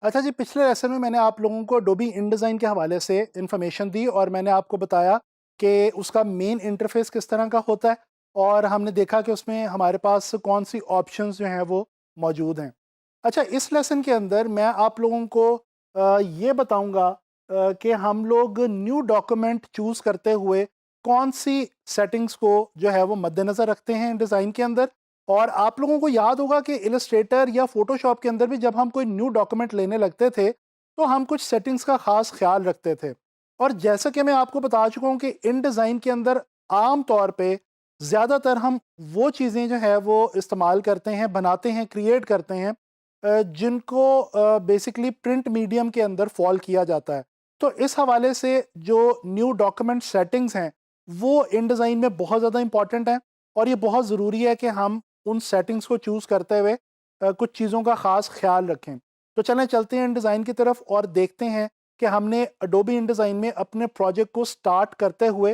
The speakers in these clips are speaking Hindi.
अच्छा जी, पिछले लेसन में मैंने आप लोगों को अडोबी InDesign के हवाले से इन्फॉर्मेशन दी और मैंने आपको बताया कि उसका मेन इंटरफेस किस तरह का होता है और हमने देखा कि उसमें हमारे पास कौन सी ऑप्शंस जो हैं वो मौजूद हैं। अच्छा, इस लेसन के अंदर मैं आप लोगों को ये बताऊंगा कि हम लोग न्यू डॉक्यूमेंट चूज़ करते हुए कौन सी सेटिंग्स को जो है वो मद्देनज़र रखते हैं डिज़ाइन के अंदर। और आप लोगों को याद होगा कि इलस्ट्रेटर या फोटोशॉप के अंदर भी जब हम कोई न्यू डॉक्यूमेंट लेने लगते थे तो हम कुछ सेटिंग्स का खास ख्याल रखते थे। और जैसा कि मैं आपको बता चुका हूं कि इन डिज़ाइन के अंदर आम तौर पे ज़्यादातर हम वो चीज़ें जो है वो इस्तेमाल करते हैं, बनाते हैं, क्रिएट करते हैं जिनको बेसिकली प्रिंट मीडियम के अंदर फॉल किया जाता है। तो इस हवाले से जो न्यू डॉक्यूमेंट सेटिंग्स हैं वो इन डिज़ाइन में बहुत ज़्यादा इंपॉर्टेंट हैं और ये बहुत ज़रूरी है कि हम उन सेटिंग्स को चूज़ करते हुए कुछ चीज़ों का ख़ास ख्याल रखें। तो चलें चलते हैं InDesign की तरफ और देखते हैं कि हमने अडोबी InDesign में अपने प्रोजेक्ट को स्टार्ट करते हुए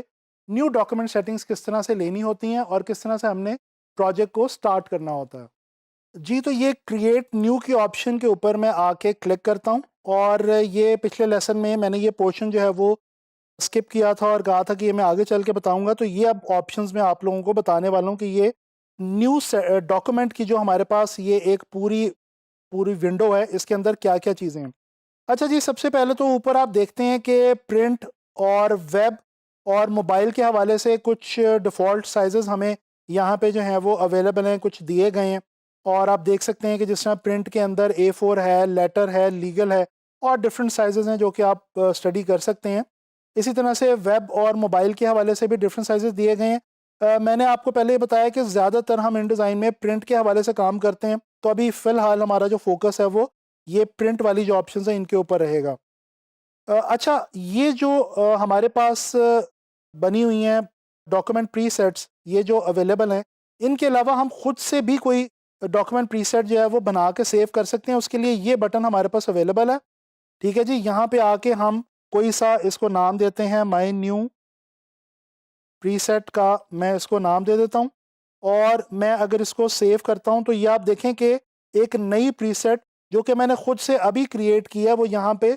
न्यू डॉक्यूमेंट सेटिंग्स किस तरह से लेनी होती हैं और किस तरह से हमने प्रोजेक्ट को स्टार्ट करना होता है। जी, तो ये क्रिएट न्यू के ऑप्शन के ऊपर मैं आके क्लिक करता हूँ और ये पिछले लेसन में मैंने ये पोर्शन जो है वो स्किप किया था और कहा था कि ये मैं आगे चल के बताऊंगा। तो ये अब ऑप्शंस मैं आप लोगों को बताने वाला हूँ कि ये न्यू डॉक्यूमेंट की जो हमारे पास ये एक पूरी पूरी विंडो है, इसके अंदर क्या-क्या चीज़ें हैं। अच्छा जी, सबसे पहले तो ऊपर आप देखते हैं कि प्रिंट और वेब और मोबाइल के हवाले से कुछ डिफ़ॉल्ट साइज़ेज़ हमें यहाँ पे जो हैं वो अवेलेबल हैं, कुछ दिए गए हैं। और आप देख सकते हैं कि जिस तरह प्रिंट के अंदर A4 है, लेटर है, लीगल है और डिफरेंट साइज़ेज़ हैं जो कि आप स्टडी कर सकते हैं। इसी तरह से वेब और मोबाइल के हवाले से भी डिफरेंट साइज़ेज़ दिए गए हैं। मैंने आपको पहले ही बताया कि ज़्यादातर हम InDesign में प्रिंट के हवाले से काम करते हैं। तो अभी फ़िलहाल हमारा जो फ़ोकस है वो ये प्रिंट वाली जो ऑप्शंस हैं इनके ऊपर रहेगा। अच्छा, ये जो हमारे पास बनी हुई हैं डॉक्यूमेंट प्रीसेट्स, ये जो अवेलेबल हैं, इनके अलावा हम खुद से भी कोई डॉक्यूमेंट प्रीसेट जो है वो बना के सेव कर सकते हैं। उसके लिए ये बटन हमारे पास अवेलेबल है। ठीक है जी, यहाँ पे आके हम कोई सा इसको नाम देते हैं, माय न्यू प्रीसेट का मैं इसको नाम दे देता हूँ और मैं अगर इसको सेव करता हूँ तो ये आप देखें कि एक नई प्रीसेट जो कि मैंने खुद से अभी क्रिएट की है वो यहाँ पे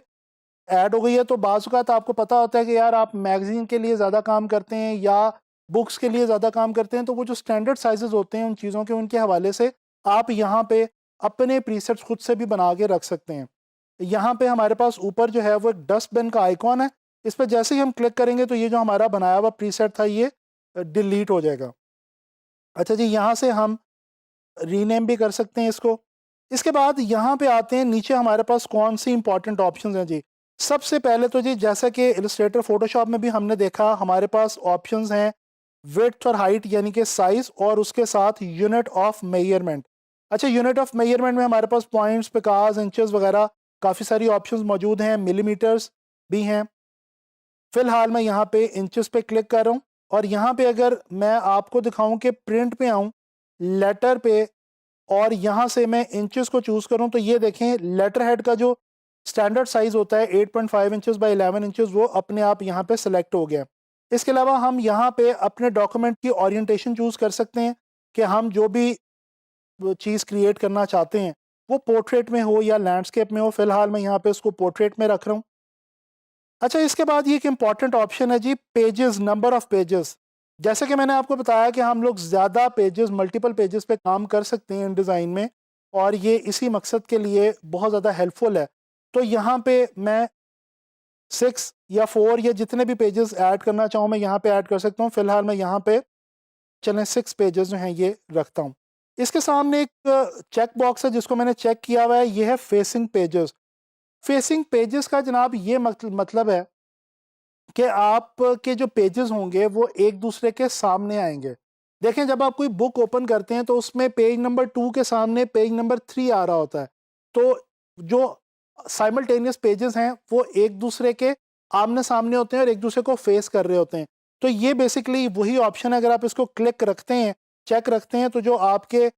ऐड हो गई है। तो बाज़ औक़ात आपको पता होता है कि यार आप मैगज़ीन के लिए ज़्यादा काम करते हैं या बुक्स के लिए ज़्यादा काम करते हैं, तो वो जो स्टैंडर्ड साइज़ेज़ होते हैं उन चीज़ों के, उनके हवाले से आप यहाँ पे अपने प्रीसेट्स खुद से भी बना के रख सकते हैं। यहाँ पे हमारे पास ऊपर जो है वो एक डस्टबिन का आइकॉन है। इस पे जैसे ही हम क्लिक करेंगे तो ये जो हमारा बनाया हुआ प्रीसेट था ये डिलीट हो जाएगा। अच्छा जी, यहाँ से हम रीनेम भी कर सकते हैं इसको। इसके बाद यहाँ पे आते हैं नीचे हमारे पास कौन-सी इम्पोर्टेंट ऑप्शंस हैं जी। सबसे पहले तो जी जैसा कि इलस्ट्रेटर, फ़ोटोशॉप में भी हमने देखा हमारे पास ऑप्शंस हैं विड्थ और हाइट यानी कि साइज़ और उसके साथ यूनिट ऑफ मेजरमेंट। अच्छा, यूनिट ऑफ मेजरमेंट में हमारे पास पॉइंट्स, पिकास, इंचेस वगैरह काफ़ी सारी ऑप्शंस मौजूद हैं, मिलीमीटर्स भी हैं। फ़िलहाल मैं यहाँ पे इंचेस पे क्लिक कर रहा हूँ और यहाँ पे अगर मैं आपको दिखाऊँ कि प्रिंट पे आऊँ, लेटर पे और यहाँ से मैं इंचेस को चूज़ करूँ तो ये देखें लेटर हेड का जो स्टैंडर्ड साइज़ होता है 8.5 इंचेस बाय 11 इंचेस वो अपने आप यहाँ पे सेलेक्ट हो गया। इसके अलावा हम यहाँ पे अपने डॉक्यूमेंट की ओरिएंटेशन चूज़ कर सकते हैं कि हम जो भी वो चीज़ क्रिएट करना चाहते हैं वो पोर्ट्रेट में हो या लैंडस्केप में हो। फ़िलहाल मैं यहाँ पे उसको पोर्ट्रेट में रख रहा हूँ। अच्छा, इसके बाद ये एक इम्पॉर्टेंट ऑप्शन है जी, पेजेस, नंबर ऑफ़ पेजेस। जैसे कि मैंने आपको बताया कि हम लोग ज़्यादा पेजेस, मल्टीपल पेजेस पे काम कर सकते हैं इन डिज़ाइन में और ये इसी मकसद के लिए बहुत ज़्यादा हेल्पफुल है। तो यहाँ पे मैं 6 या 4 या जितने भी पेजेस ऐड करना चाहूँ मैं यहाँ पे ऐड कर सकता हूँ। फ़िलहाल मैं यहाँ पे चलें 6 पेजेस जो हैं ये रखता हूँ। इसके सामने एक चेक बॉक्स है जिसको मैंने चेक किया हुआ है, ये है फेसिंग पेजेस। फेसिंग पेजेस का जनाब ये मतलब है कि आपके जो पेजेस होंगे वो एक दूसरे के सामने आएँगे। देखें, जब आप कोई बुक ओपन करते हैं तो उसमें पेज नंबर 2 के सामने पेज नंबर 3 आ रहा होता है। तो जो साइमल्टेनियस पेजेस हैं वो एक दूसरे के आमने-सामने होते हैं और एक दूसरे को फेस कर रहे होते हैं। तो ये बेसिकली वही ऑप्शन है, अगर आप इसको क्लिक रखते हैं, चेक रखते हैं तो जो आपके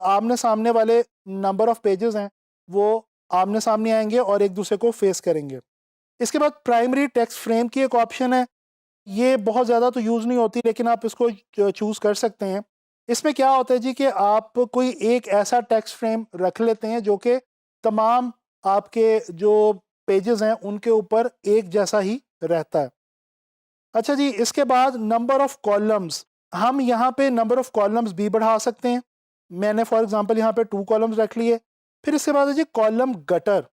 आमने-सामने वाले नंबर ऑफ पेजेस हैं वो आमने-सामने आएँगे और एक दूसरे को फेस करेंगे। इसके बाद प्राइमरी टेक्स्ट फ्रेम की एक ऑप्शन है। ये बहुत ज़्यादा तो यूज़ नहीं होती लेकिन आप इसको चूज़ कर सकते हैं। इसमें क्या होता है जी कि आप कोई एक ऐसा टेक्स्ट फ्रेम रख लेते हैं जो कि तमाम आपके जो पेजेस हैं उनके ऊपर एक जैसा ही रहता है। अच्छा जी, इसके बाद नंबर ऑफ कॉलम्स, हम यहाँ पे नंबर ऑफ कॉलम्स भी बढ़ा सकते हैं। मैंने फॉर एग्जांपल यहाँ पे 2 कॉलम्स रख लिए। फिर इसके बाद है जी कॉलम गटर।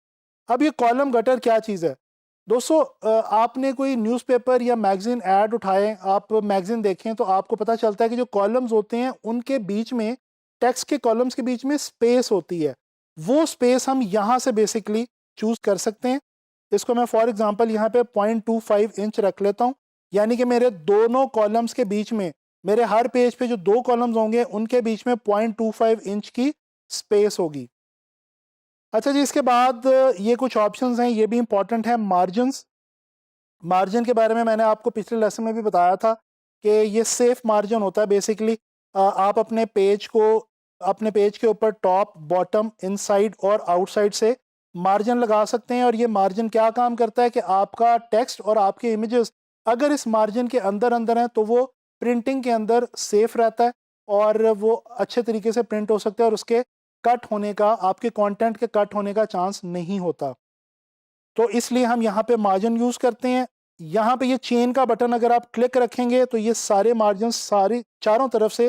अब ये कॉलम गटर क्या चीज़ है? दोस्तों आपने कोई न्यूज़पेपर या मैगज़ीन ऐड उठाएँ, आप मैगज़ीन देखें तो आपको पता चलता है कि जो कॉलम्स होते हैं उनके बीच में, टेक्स्ट के कॉलम्स के बीच में स्पेस होती है। वो स्पेस हम यहाँ से बेसिकली चूज़ कर सकते हैं। इसको मैं फॉर एग्जांपल यहाँ पे 0.25 इंच रख लेता हूँ। यानी कि मेरे दोनों कॉलम्स के बीच में, मेरे हर पेज पे जो 2 कॉलम्स होंगे उनके बीच में 0.25 इंच की स्पेस होगी। अच्छा जी, इसके बाद ये कुछ ऑप्शंस हैं, ये भी इंपॉर्टेंट है, मार्जिन्स। मार्जिन के बारे में मैंने आपको पिछले लेसन में भी बताया था कि ये सेफ मार्जिन होता है। बेसिकली आप अपने पेज के ऊपर टॉप, बॉटम, इनसाइड और आउटसाइड से मार्जिन लगा सकते हैं। और ये मार्जिन क्या काम करता है कि आपका टेक्स्ट और आपके इमेजेस अगर इस मार्जिन के अंदर अंदर हैं तो वो प्रिंटिंग के अंदर सेफ रहता है और वो अच्छे तरीके से प्रिंट हो सकता है और उसके कट होने का, आपके कंटेंट के कट होने का चांस नहीं होता। तो इसलिए हम यहाँ पे मार्जिन यूज़ करते हैं। यहाँ पे ये चेन का बटन अगर आप क्लिक रखेंगे तो ये सारे मार्जिन सारी चारों तरफ से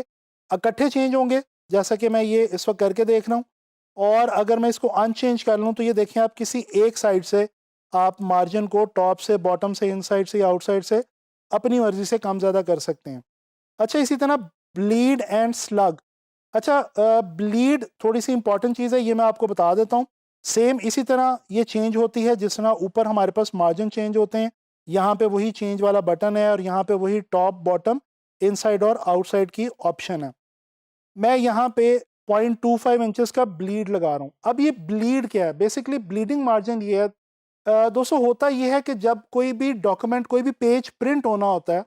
इकट्ठे चेंज होंगे, जैसा कि मैं ये इस वक्त करके देख रहा हूँ। और अगर मैं इसको अनचेंज कर लूँ तो ये देखें, आप किसी एक साइड से आप मार्जिन को टॉप से, बॉटम से, इनसाइड से या आउटसाइड से अपनी मर्जी से कम ज़्यादा कर सकते हैं। अच्छा, इसी तरह ब्लीड एंड स्लग। अच्छा, ब्लीड थोड़ी सी इंपॉर्टेंट चीज़ है, ये मैं आपको बता देता हूँ। सेम इसी तरह ये चेंज होती है जिस तरह ऊपर हमारे पास मार्जिन चेंज होते हैं, यहाँ पे वही चेंज वाला बटन है और यहाँ पे वही टॉप, बॉटम, इनसाइड और आउटसाइड की ऑप्शन है। मैं यहाँ पे 0.25 इंचेस का ब्लीड लगा रहा हूँ। अब ये ब्लीड क्या है? बेसिकली ब्लीडिंग मार्जिन ये है, दोस्तों होता ये है कि जब कोई भी डॉक्यूमेंट, कोई भी पेज प्रिंट होना होता है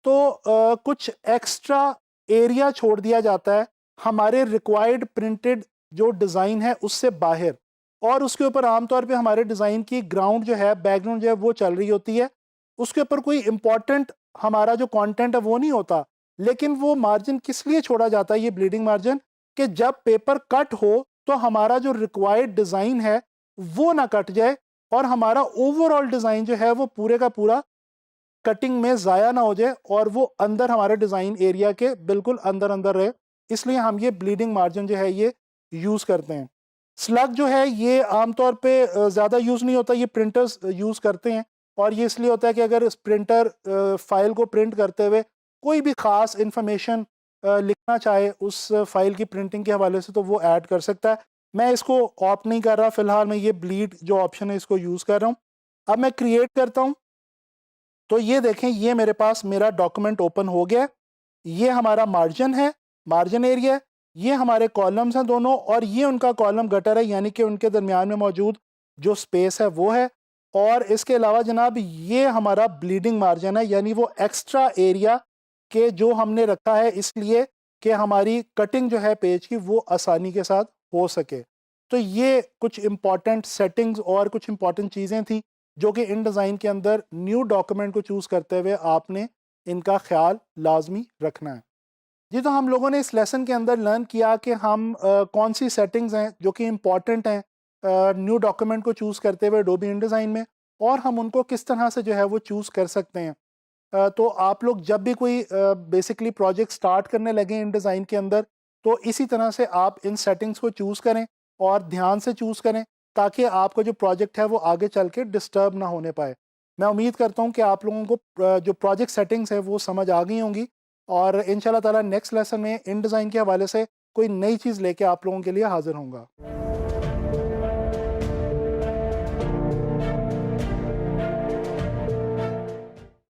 तो कुछ एक्स्ट्रा एरिया छोड़ दिया जाता है हमारे रिक्वायर्ड प्रिंटेड जो डिज़ाइन है उससे बाहर, और उसके ऊपर आमतौर पे हमारे डिज़ाइन की ग्राउंड जो है, बैकग्राउंड जो है वो चल रही होती है। उसके ऊपर कोई इंपॉर्टेंट हमारा जो कंटेंट है वो नहीं होता। लेकिन वो मार्जिन किस लिए छोड़ा जाता है, ये ब्लीडिंग मार्जिन, कि जब पेपर कट हो तो हमारा जो रिक्वायर्ड डिज़ाइन है वो ना कट जाए और हमारा ओवरऑल डिज़ाइन जो है वो पूरे का पूरा कटिंग में ज़ाया ना हो जाए और वो अंदर हमारे डिज़ाइन एरिया के बिल्कुल अंदर अंदर रहे। इसलिए हम ये ब्लीडिंग मार्जिन जो है ये यूज़ करते हैं। स्लग जो है ये आमतौर पे ज़्यादा यूज़ नहीं होता, ये प्रिंटर्स यूज़ करते हैं। और ये इसलिए होता है कि अगर इस प्रिंटर फाइल को प्रिंट करते हुए कोई भी ख़ास इंफॉर्मेशन लिखना चाहे उस फाइल की प्रिंटिंग के हवाले से तो वो ऐड कर सकता है। मैं इसको ऑप्ट नहीं कर रहा, फ़िलहाल मैं ये ब्लीड जो ऑप्शन है इसको यूज़ कर रहा हूँ। अब मैं क्रिएट करता हूँ तो ये देखें, ये मेरे पास मेरा डॉक्यूमेंट ओपन हो गया है। ये हमारा मार्जिन है, मार्जिन एरिया है। ये हमारे कॉलम्स हैं दोनों और ये उनका कॉलम गटर है, यानी कि उनके दरमियान में मौजूद जो स्पेस है वो है। और इसके अलावा जनाब ये हमारा ब्लीडिंग मार्जिन है, यानी वो एक्स्ट्रा एरिया के जो हमने रखा है इसलिए कि हमारी कटिंग जो है पेज की वो आसानी के साथ हो सके। तो ये कुछ इम्पॉर्टेंट सेटिंग्स और कुछ इम्पॉर्टेंट चीज़ें थी जो कि इन डिज़ाइन के अंदर न्यू डॉक्यूमेंट को चूज़ करते हुए आपने इनका ख्याल लाजमी रखना है। जी, तो हम लोगों ने इस लेसन के अंदर लर्न किया कि हम कौन सी सेटिंग्स हैं जो कि इम्पॉर्टेंट हैं न्यू डॉक्यूमेंट को चूज़ करते हुए एडोबी इंडिज़ाइन में, और हम उनको किस तरह से जो है वो चूज़ कर सकते हैं। तो आप लोग जब भी कोई बेसिकली प्रोजेक्ट स्टार्ट करने लगे इन डिज़ाइन के अंदर, तो इसी तरह से आप इन सेटिंग्स को चूज़ करें और ध्यान से चूज़ करें ताकि आपका जो प्रोजेक्ट है वो आगे चल के डिस्टर्ब ना होने पाए। मैं उम्मीद करता हूँ कि आप लोगों को जो प्रोजेक्ट सेटिंग्स है वो समझ आ गई होंगी और इंशाल्लाह ताला नेक्स्ट लेसन में इन डिज़ाइन के हवाले से कोई नई चीज़ लेके आप लोगों के लिए हाज़िर होऊँगा।